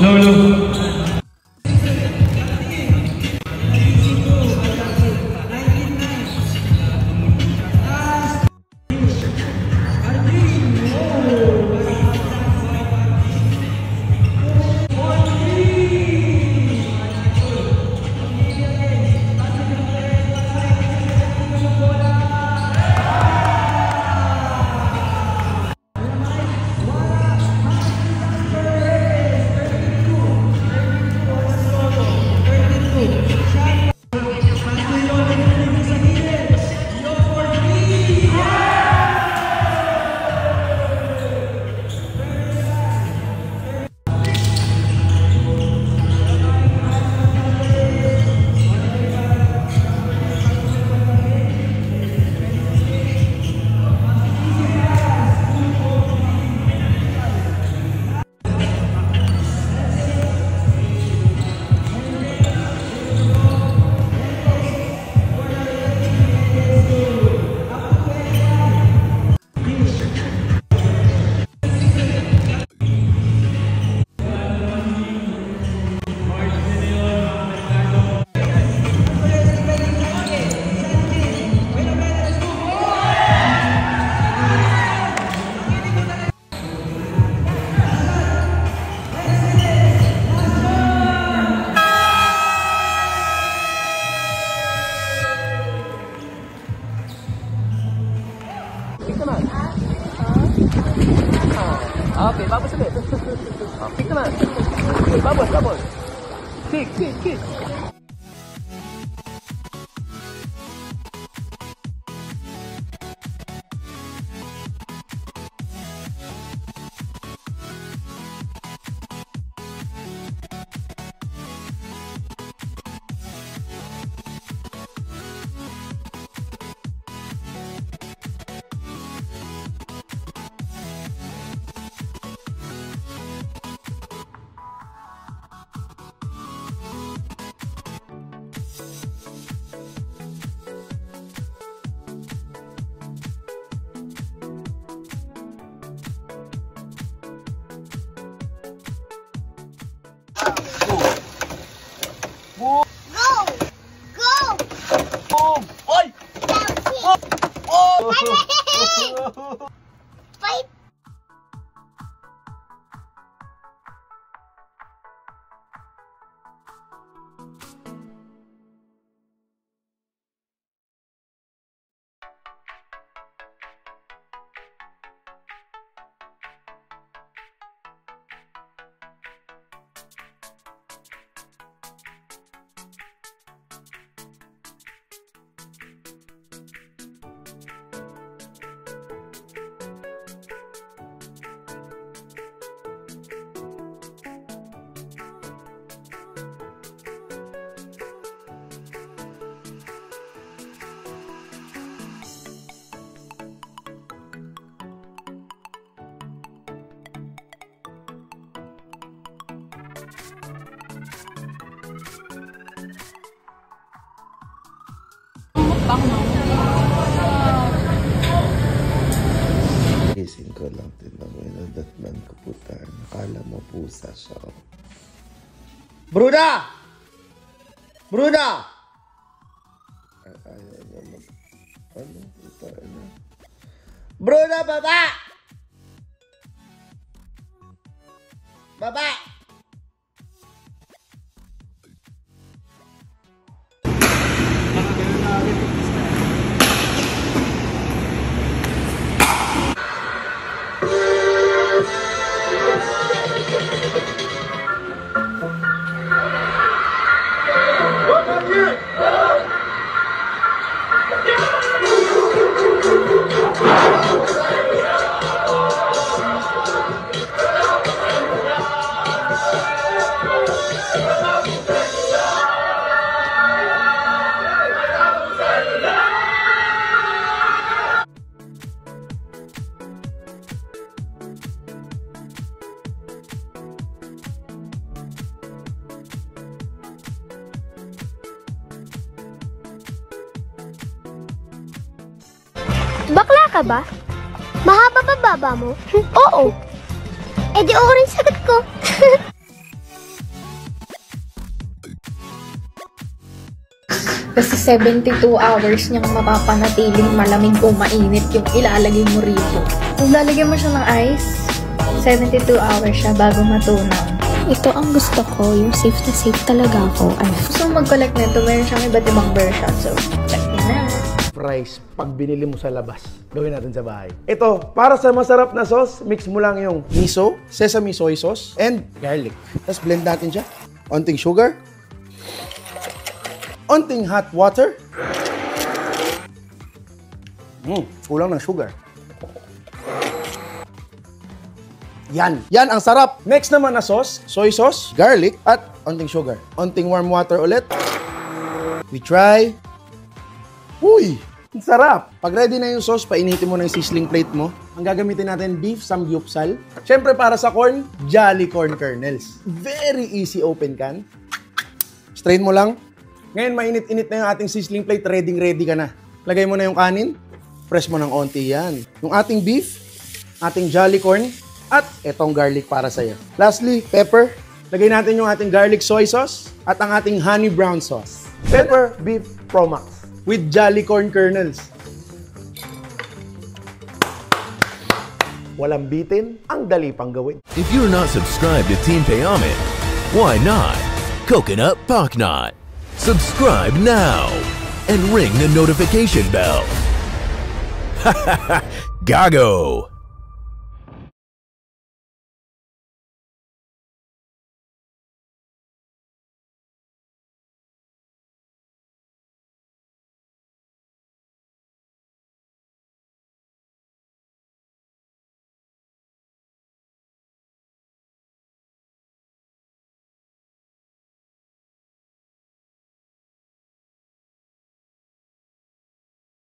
Lolo. Okay, bagus ulit. Kick naman. Babon. Kick. Gising ko lang din na may nadatnan ko puta. Nakala mo pusa siya. Bruna! Ayaw niya mag... Ano? Puta na. Bruna, baba! Baba! Bakla ka ba? Mahaba ba baba mo? Oo. Eh di oo rin sagot ko. Kasi 72 hours niyang mapapanatiling malamig o mainit yung ilalagay mo rito. Kung lalagyan mo siya ng ice, 72 hours siya bago matunaw. Ito ang gusto ko, yung safe na safe talaga ako. Gusto mo mag-collect nito, meron siyang iba't ibang version. So, check nyo na. Fries pag binili mo sa labas. Gawin natin sa bahay. Ito, para sa masarap na sauce, mix mo lang yung miso, sesame soy sauce, and garlic. Tapos blend natin siya. Onting sugar. Onting hot water. Kulang ng sugar. Yan. Yan ang sarap. Next naman na sauce, soy sauce, garlic, at onting sugar. Onting warm water ulit. We try. Uy! Ang sarap! Pag ready na yung sauce, painitin mo na yung sizzling plate mo. Ang gagamitin natin, beef samgyupsal. Siyempre para sa corn, Jolly Corn Kernels. Very easy open can. Strain mo lang. Ngayon, mainit-init na yung ating sizzling plate. Ready ka na. Lagay mo na yung kanin. Press mo ng onti yan. Yung ating beef, ating Jolly Corn, at etong garlic para sa'yo. Lastly, pepper. Lagay natin yung ating garlic soy sauce at ang ating honey brown sauce. Pepper Beef Pro Max with Jolly Corn Kernels. Walang bitin, ang dali pang gawin. If you're not subscribed to Team Payaman, why not? Coconut Paknot. Subscribe now and ring the notification bell. Gago!